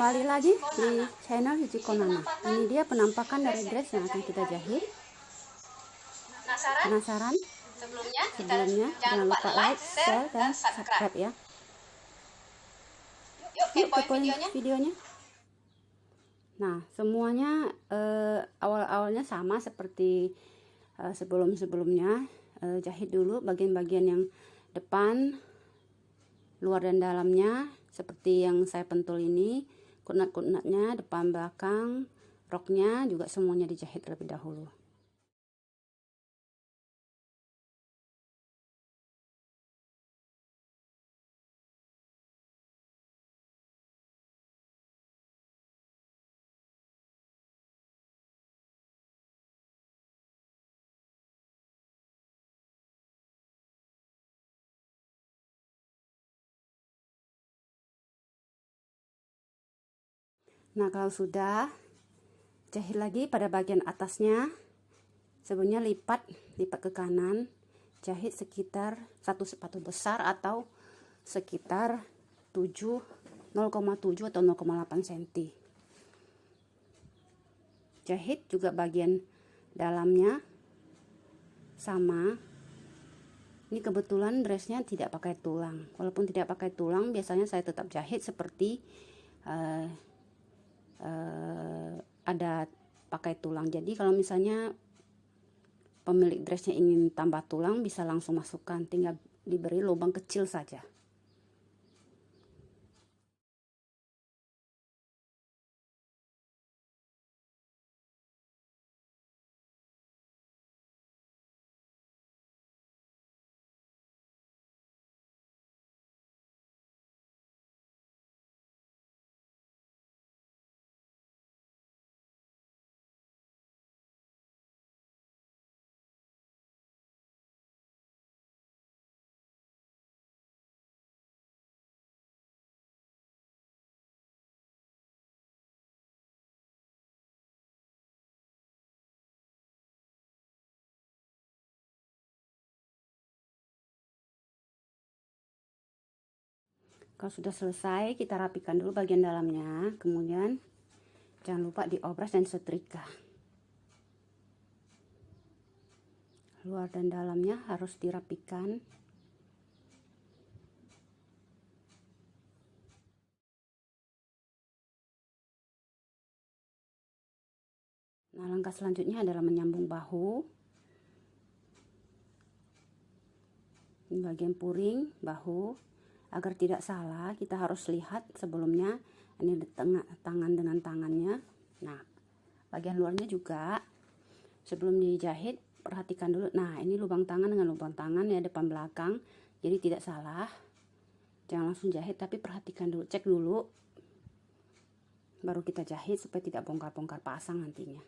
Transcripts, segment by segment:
Kembali lagi di channel Hijiko Nana. Ini dia penampakan dari dress yang akan kita jahit. Penasaran? Sebelumnya jangan lupa like, share, dan subscribe ya. Yuk kepoin videonya. Nah, semuanya awal-awalnya sama seperti sebelum-sebelumnya. Jahit dulu bagian-bagian yang depan, luar dan dalamnya, seperti yang saya pentul ini. Kunat-kunatnya, depan belakang, roknya juga semuanya dijahit terlebih dahulu. Nah, kalau sudah, jahit lagi pada bagian atasnya. Sebelumnya lipat ke kanan, jahit sekitar 1 sepatu besar atau sekitar 0,7 atau 0,8 cm. Jahit juga bagian dalamnya sama. Ini kebetulan dressnya tidak pakai tulang. Walaupun tidak pakai tulang, biasanya saya tetap jahit seperti ada pakai tulang. Jadi kalau misalnya pemilik dressnya ingin tambah tulang, bisa langsung masukkan, tinggal diberi lubang kecil saja. Kalau sudah selesai, kita rapikan dulu bagian dalamnya. Kemudian jangan lupa diobras dan setrika. Luar dan dalamnya harus dirapikan. Nah, langkah selanjutnya adalah menyambung bahu. Ini bagian puring bahu. Agar tidak salah, kita harus lihat sebelumnya ini di tengah tangan dengan tangannya. Nah, bagian luarnya juga sebelum dijahit perhatikan dulu. Nah, ini lubang tangan dengan lubang tangan ya, depan belakang. Jadi tidak salah. Jangan langsung jahit, tapi perhatikan dulu, cek dulu. Baru kita jahit supaya tidak bongkar-bongkar pasang nantinya.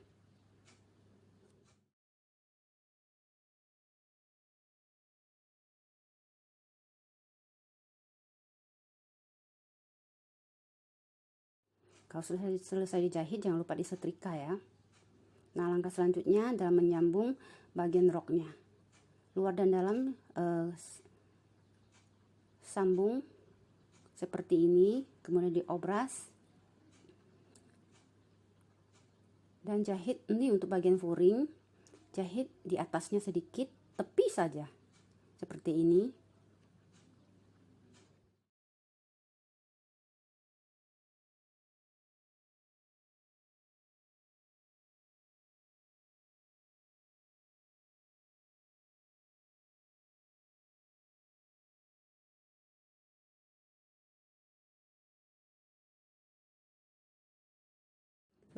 Kalau selesai dijahit, jangan lupa disetrika ya. Nah, langkah selanjutnya adalah menyambung bagian roknya. Luar dan dalam sambung seperti ini, kemudian diobras. Dan jahit ini untuk bagian furing, jahit di atasnya sedikit, tepi saja. Seperti ini.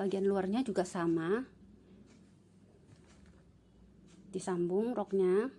Bagian luarnya juga sama, disambung roknya.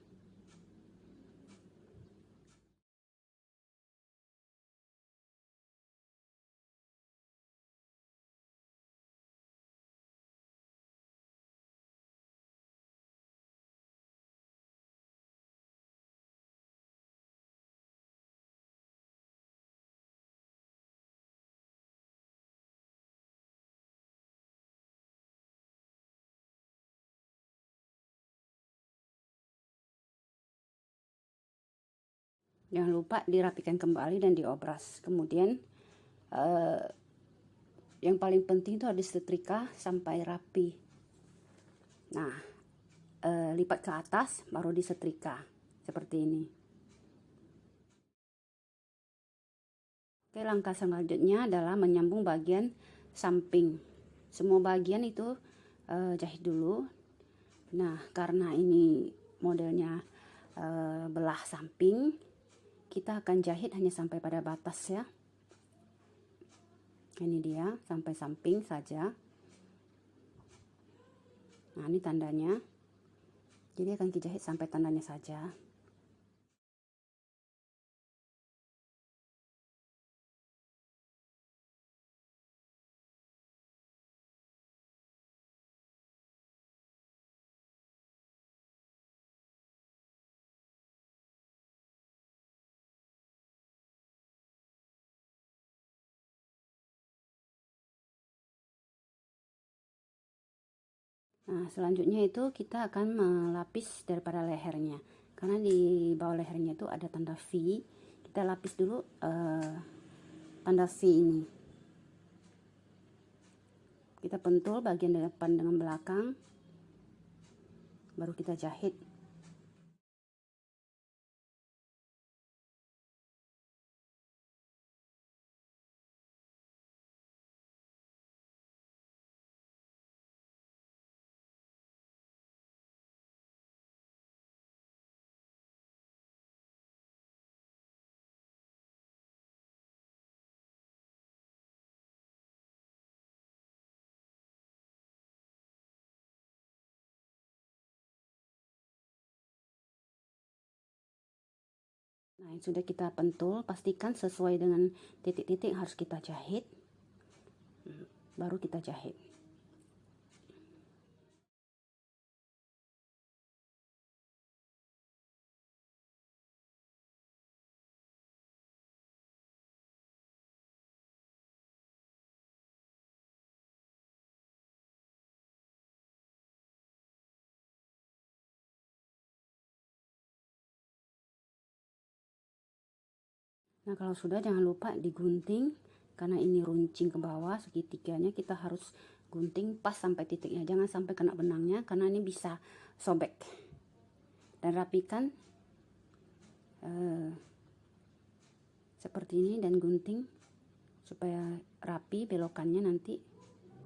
Jangan lupa dirapikan kembali dan diobras. Kemudian Yang paling penting itu harus setrika sampai rapi. Nah, lipat ke atas baru disetrika seperti ini. Oke, langkah selanjutnya adalah menyambung bagian samping. Semua bagian itu jahit dulu. Nah, karena ini modelnya belah samping, kita akan jahit hanya sampai pada batas ya. Ini dia, sampai samping saja. Nah, ini tandanya. Jadi akan kita jahit sampai tandanya saja. Nah, selanjutnya itu kita akan melapis daripada lehernya. Karena di bawah lehernya itu ada tanda V. Kita lapis dulu tanda V ini. Kita pentul bagian depan dengan belakang. Baru kita jahit. Nah, yang sudah kita pentul, pastikan sesuai dengan titik-titik harus kita jahit. Baru kita jahit. Nah, kalau sudah jangan lupa digunting, karena ini runcing ke bawah segitiganya, kita harus gunting pas sampai titiknya, jangan sampai kena benangnya karena ini bisa sobek. Dan rapikan seperti ini dan gunting supaya rapi belokannya, nanti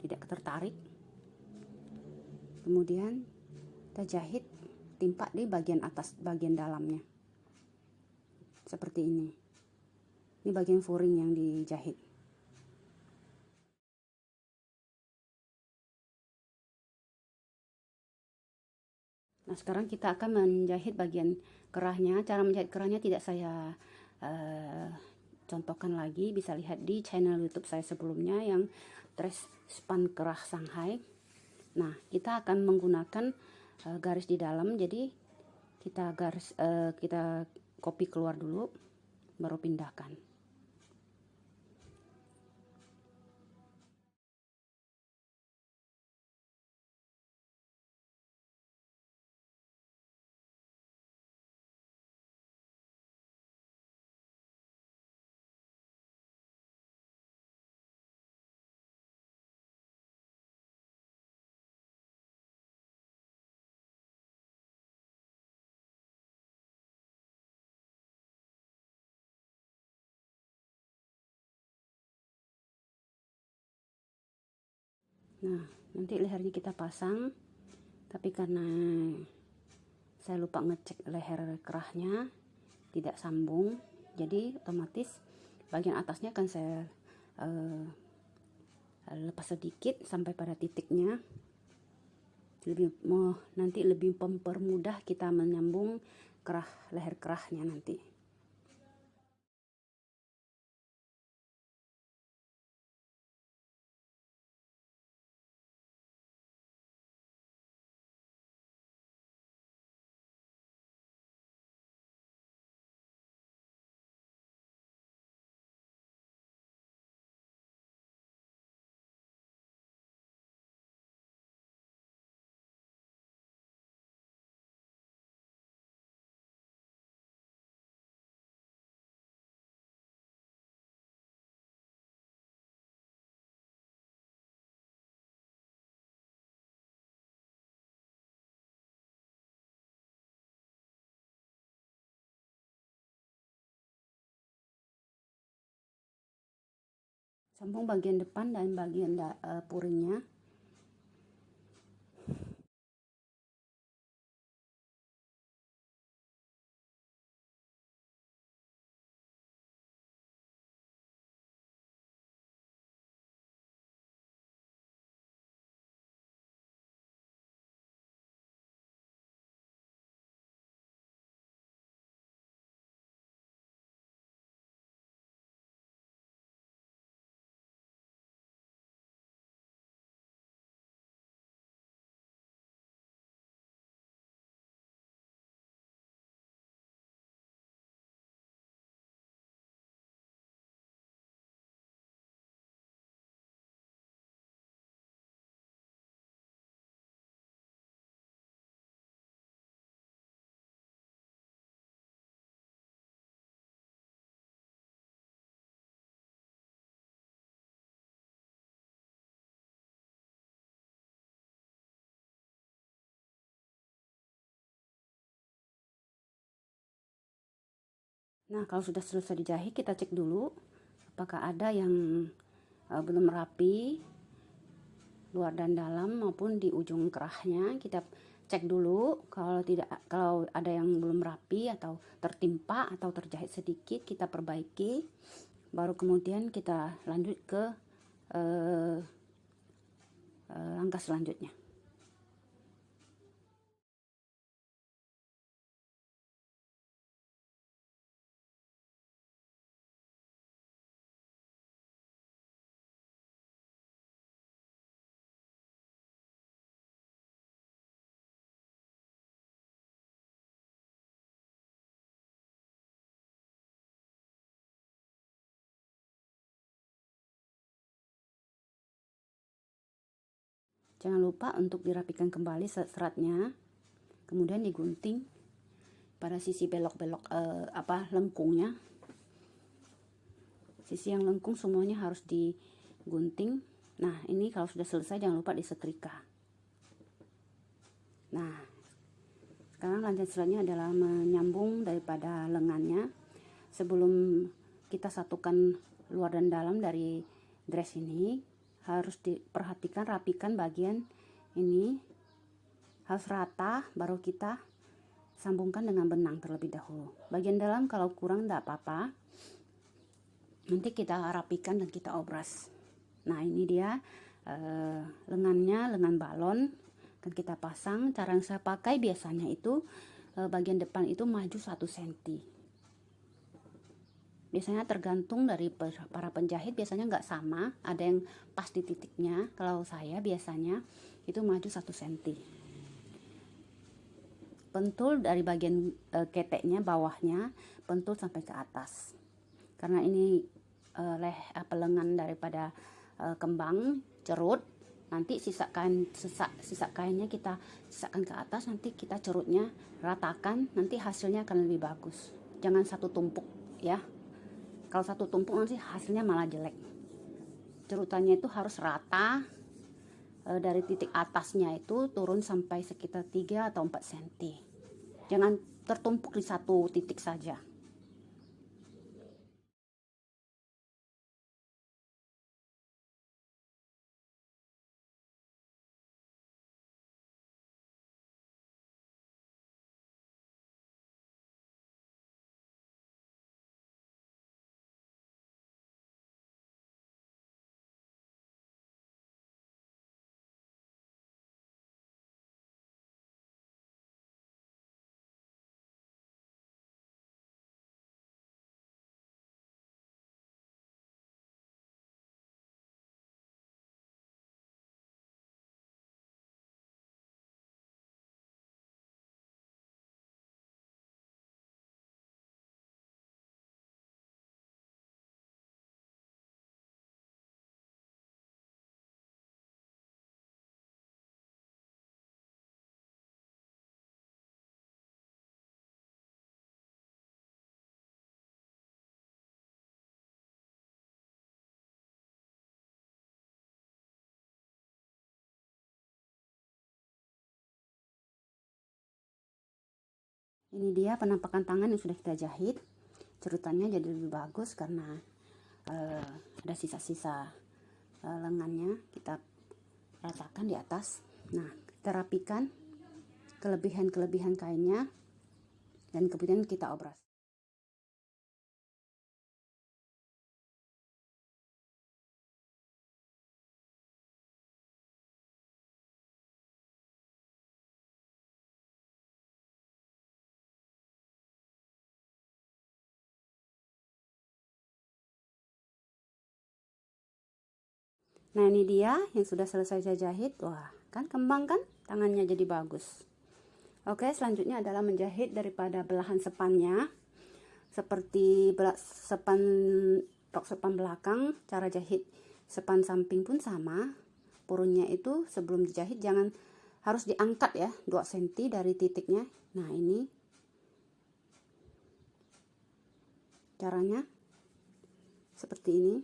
tidak tertarik. Kemudian kita jahit timpa di bagian atas, bagian dalamnya seperti ini. Ini bagian furing yang dijahit. Nah, sekarang kita akan menjahit bagian kerahnya. Cara menjahit kerahnya tidak saya contohkan lagi, bisa lihat di channel YouTube saya sebelumnya yang dress span kerah Shanghai. Nah, kita akan menggunakan garis di dalam, jadi kita kita copy keluar dulu, baru pindahkan. Nah, nanti lehernya kita pasang, tapi karena saya lupa ngecek leher kerahnya tidak sambung, jadi otomatis bagian atasnya akan saya lepas sedikit sampai pada titiknya, nanti lebih mempermudah kita menyambung kerah, leher kerahnya nanti. Sambung bagian depan dan bagian puringnya. Nah, kalau sudah selesai dijahit, kita cek dulu apakah ada yang belum rapi, luar dan dalam maupun di ujung kerahnya. Kita cek dulu, kalau ada yang belum rapi atau tertimpa atau terjahit sedikit, kita perbaiki. Baru kemudian kita lanjut ke langkah selanjutnya. Jangan lupa untuk dirapikan kembali seratnya, kemudian digunting pada sisi belok-belok lengkungnya. Sisi yang lengkung semuanya harus digunting. Nah, ini kalau sudah selesai jangan lupa disetrika. Nah, sekarang lanjut selanjutnya adalah menyambung daripada lengannya. Sebelum kita satukan luar dan dalam dari dress ini, harus diperhatikan, rapikan bagian ini harus rata, baru kita sambungkan dengan benang terlebih dahulu. Bagian dalam kalau kurang tidak apa-apa, nanti kita rapikan dan kita obras. Nah, ini dia lengannya, lengan balon akan kita pasang. Cara yang saya pakai biasanya itu bagian depan itu maju 1 cm. Biasanya tergantung dari para penjahit, biasanya nggak sama, ada yang pas di titiknya. Kalau saya biasanya itu maju 1 cm. Pentul dari bagian keteknya, bawahnya pentul sampai ke atas. Karena ini lengan daripada kembang cerut, nanti sisa kainnya kita sisakan ke atas, nanti kita cerutnya ratakan, nanti hasilnya akan lebih bagus. Jangan satu tumpuk ya. Kalau satu tumpuk nanti hasilnya malah jelek. Cerutannya itu harus rata, dari titik atasnya itu turun sampai sekitar 3 atau 4 cm. Jangan tertumpuk di satu titik saja. Ini dia penampakan tangan yang sudah kita jahit. Cerutannya jadi lebih bagus karena ada sisa-sisa lengannya, kita ratakan di atas. Nah, kita rapikan kelebihan-kelebihan kainnya dan kemudian kita obras. Nah, ini dia yang sudah selesai saya jahit. Wah, kan kembang kan? Tangannya jadi bagus. Oke, selanjutnya adalah menjahit daripada belahan sepannya. Seperti sepan rok sepan belakang, cara jahit sepan samping pun sama. Purunnya itu sebelum dijahit jangan harus diangkat ya, 2 cm dari titiknya. Nah, ini caranya seperti ini.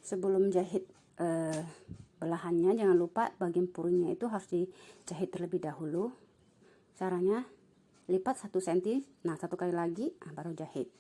Sebelum jahit belahannya, jangan lupa bagian purunnya itu harus dijahit terlebih dahulu. Caranya lipat 1 cm, nah 1 kali lagi, baru jahit.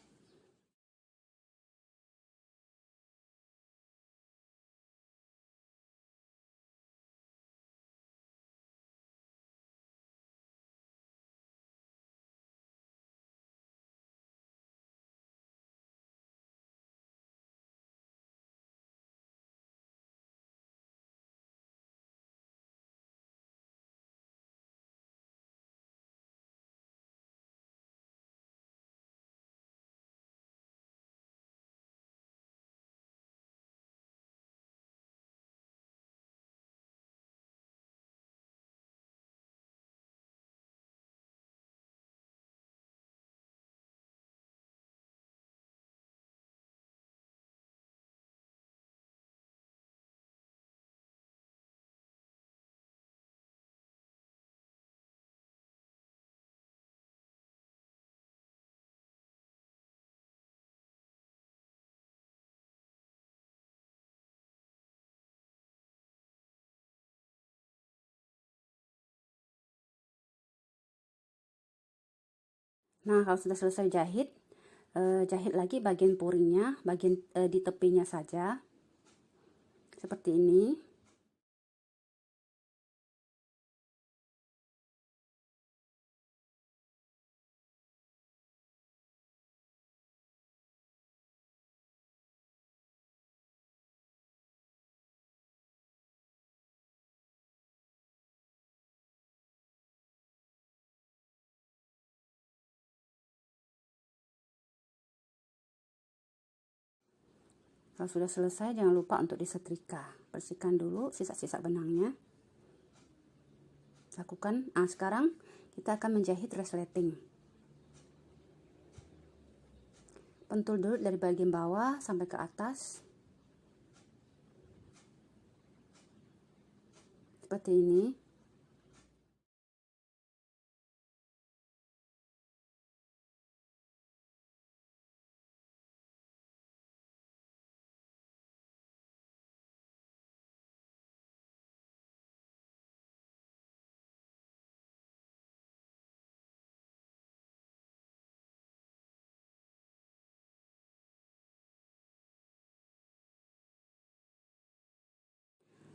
Nah, kalau sudah selesai jahit, jahit lagi bagian puringnya, bagian di tepinya saja, seperti ini. Kalau sudah selesai, jangan lupa untuk disetrika. Bersihkan dulu sisa-sisa benangnya. Lakukan. Nah, sekarang kita akan menjahit resleting. Pentul dulu dari bagian bawah sampai ke atas. Seperti ini.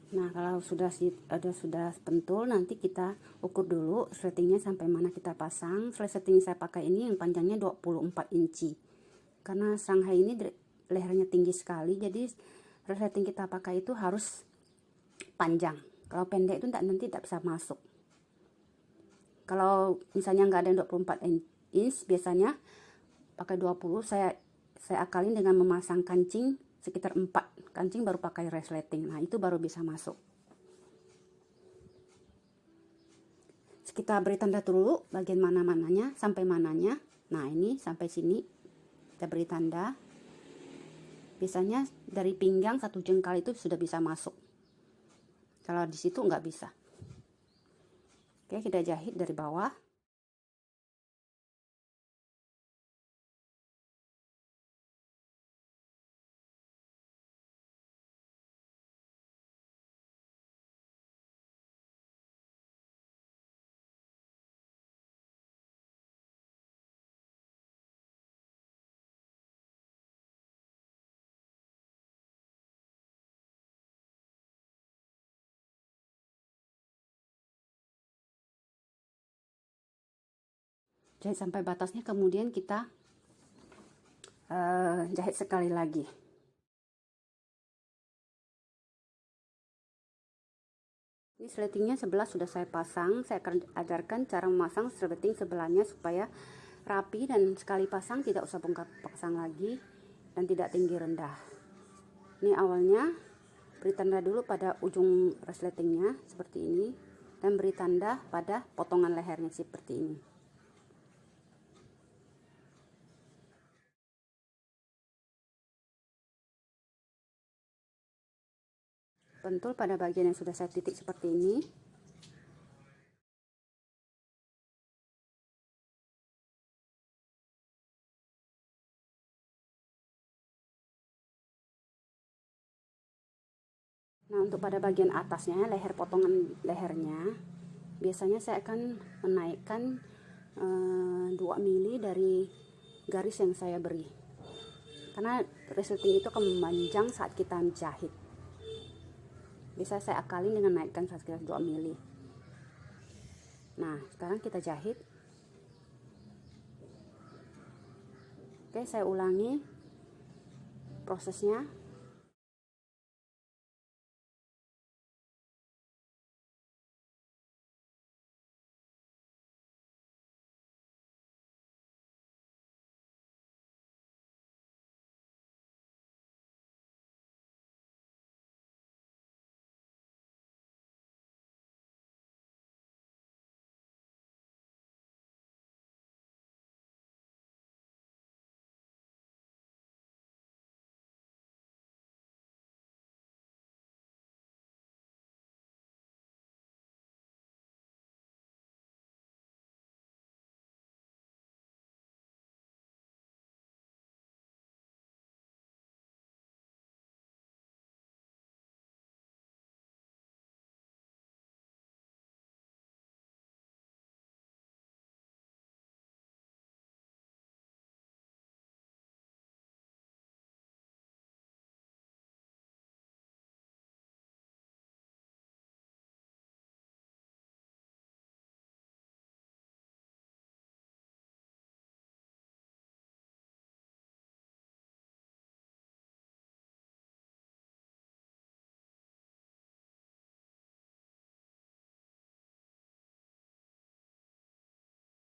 Nah, kalau sudah pentul, nanti kita ukur dulu resletingnya sampai mana kita pasang. Resleting saya pakai ini yang panjangnya 24 inci. Karena Shanghai ini lehernya tinggi sekali, jadi resleting kita pakai itu harus panjang. Kalau pendek itu nanti tidak bisa masuk. Kalau misalnya nggak ada yang 24 inch, biasanya pakai 20, saya akalin dengan memasang kancing sekitar 4 kancing baru pakai resleting. Nah, itu baru bisa masuk. Kita beri tanda dulu bagian mana-mananya, sampai mananya. Nah, ini sampai sini kita beri tanda. Biasanya dari pinggang 1 jengkal itu sudah bisa masuk. Kalau di situ nggak bisa. Oke, kita jahit dari bawah. Jahit sampai batasnya, kemudian kita jahit sekali lagi. Ini sletingnya sebelah sudah saya pasang. Saya akan ajarkan cara memasang sleting sebelahnya supaya rapi dan sekali pasang tidak usah bongkar pasang lagi dan tidak tinggi rendah. Ini awalnya beri tanda dulu pada ujung resletingnya seperti ini dan beri tanda pada potongan lehernya seperti ini. Pentul pada bagian yang sudah saya titik seperti ini. Nah, untuk pada bagian atasnya, leher potongan lehernya, biasanya saya akan menaikkan 2 mili dari garis yang saya beri. Karena resleting itu akan memanjang saat kita menjahit. Bisa saya akalin dengan naikkan sekitar 2 mili. Nah, sekarang kita jahit. Oke, saya ulangi prosesnya.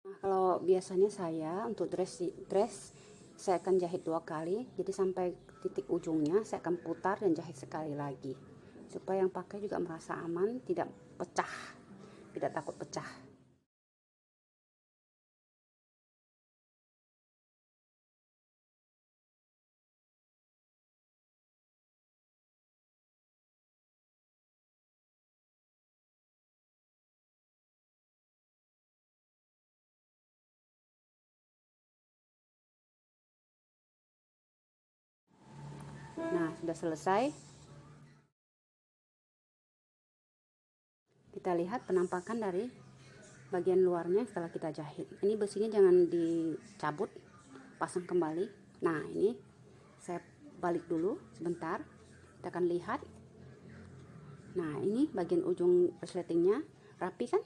Nah, kalau biasanya saya untuk dress saya akan jahit 2 kali, jadi sampai titik ujungnya saya akan putar dan jahit sekali lagi supaya yang pakai juga merasa aman, tidak pecah, tidak takut pecah. Nah, sudah selesai. Kita lihat penampakan dari bagian luarnya setelah kita jahit. Ini besinya jangan dicabut, pasang kembali. Nah, ini saya balik dulu sebentar. Kita akan lihat. Nah, ini bagian ujung resletingnya rapi kan?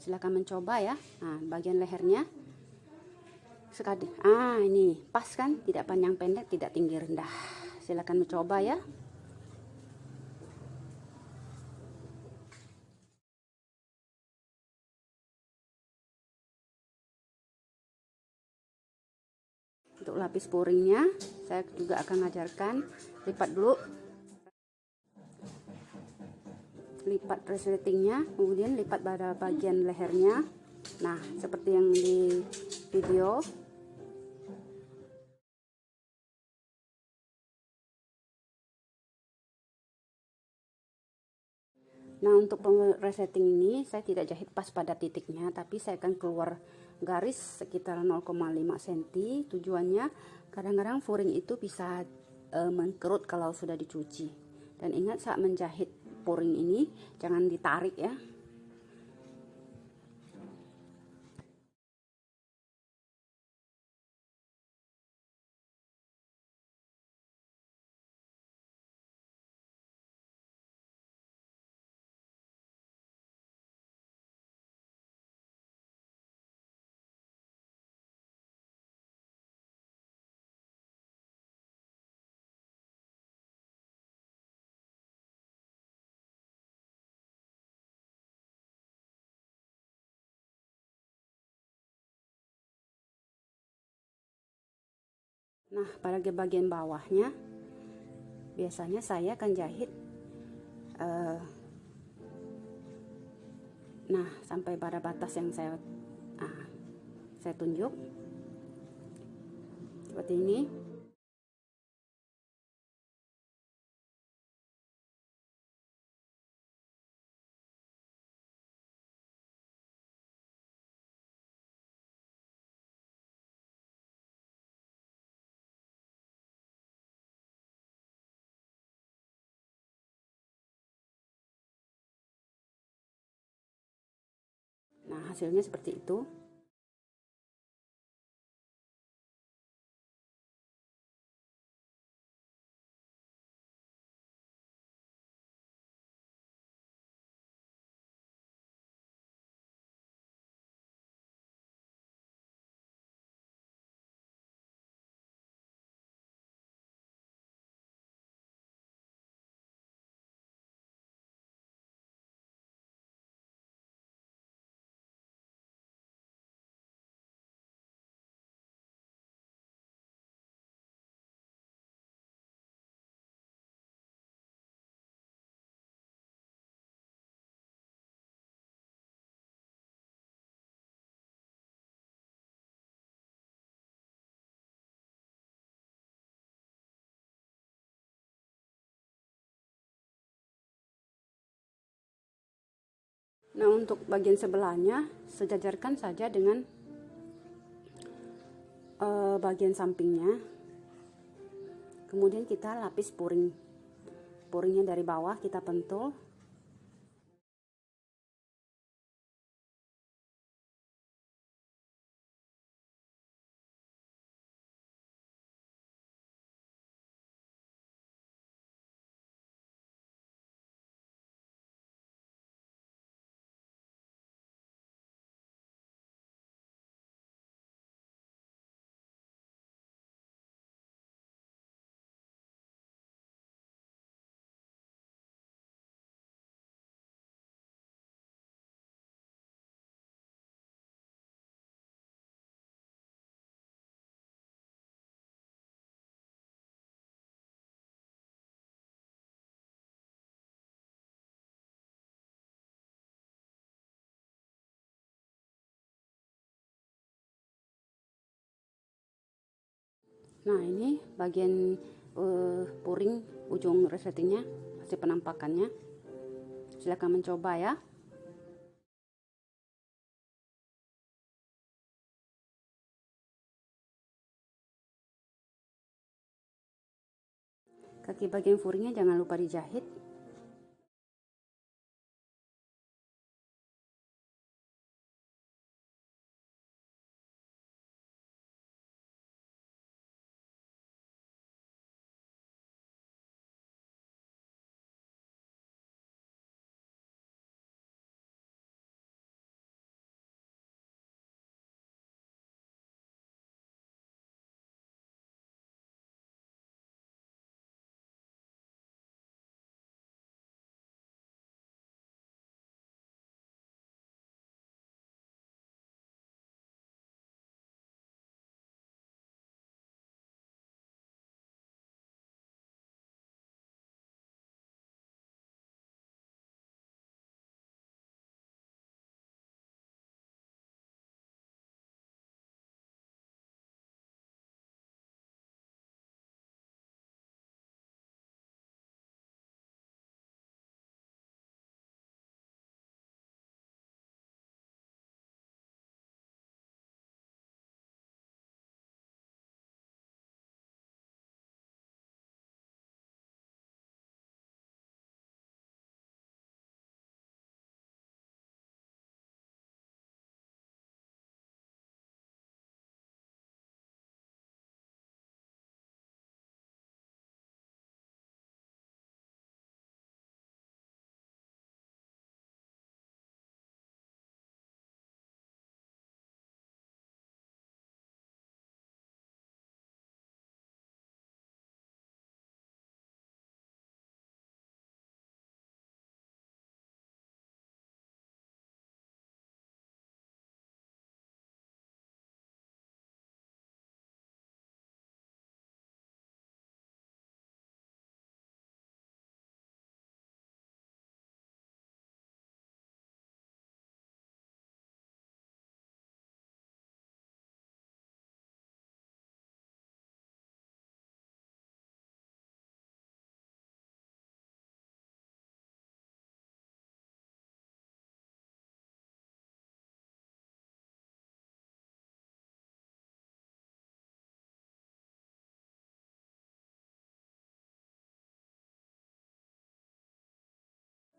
Silahkan mencoba ya. Nah, bagian lehernya sekali. Ini pas kan? Tidak panjang pendek, tidak tinggi rendah. Silahkan mencoba ya. Untuk lapis puringnya, saya juga akan ajarkan. Lipat dulu. Lipat resletingnya, kemudian lipat pada bagian lehernya. Nah, seperti yang di video. Nah, untuk resetting ini saya tidak jahit pas pada titiknya, tapi saya akan keluar garis sekitar 0,5 cm. Tujuannya kadang-kadang furing itu bisa mengkerut kalau sudah dicuci. Dan ingat saat menjahit furing ini jangan ditarik ya. Nah, pada bagian bawahnya biasanya saya akan jahit nah sampai pada batas yang saya tunjuk seperti ini. Nah, hasilnya seperti itu. Nah, untuk bagian sebelahnya sejajarkan saja dengan bagian sampingnya. Kemudian kita lapis puringnya dari bawah kita pentul. Nah, ini bagian puring ujung resletingnya, hasil penampakannya. Silakan mencoba ya. Kaki bagian furingnya jangan lupa dijahit.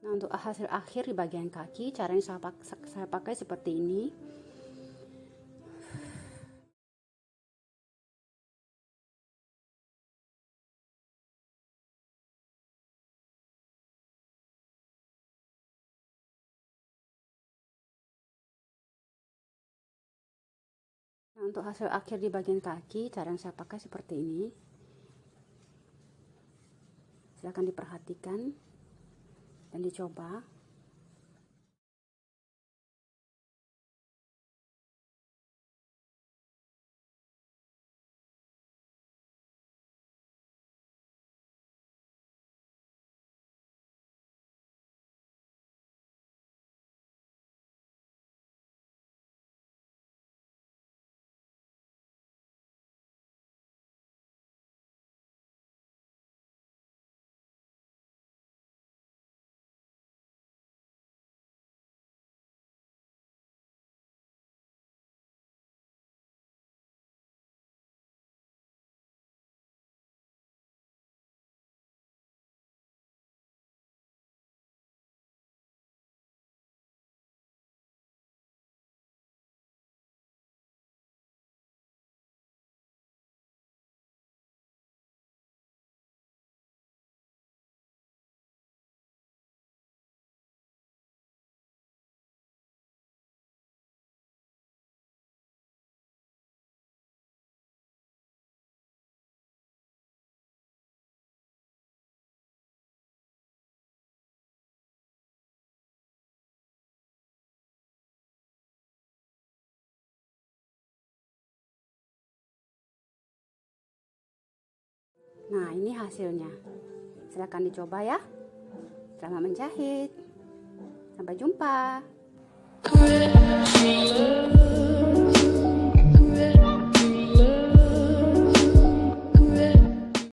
Nah, untuk hasil akhir di bagian kaki, caranya saya pakai seperti ini. Nah, untuk hasil akhir di bagian kaki, cara yang saya pakai seperti ini. Silahkan diperhatikan dan dicoba. Nah, ini hasilnya. Silahkan dicoba ya. Selamat menjahit. Sampai jumpa.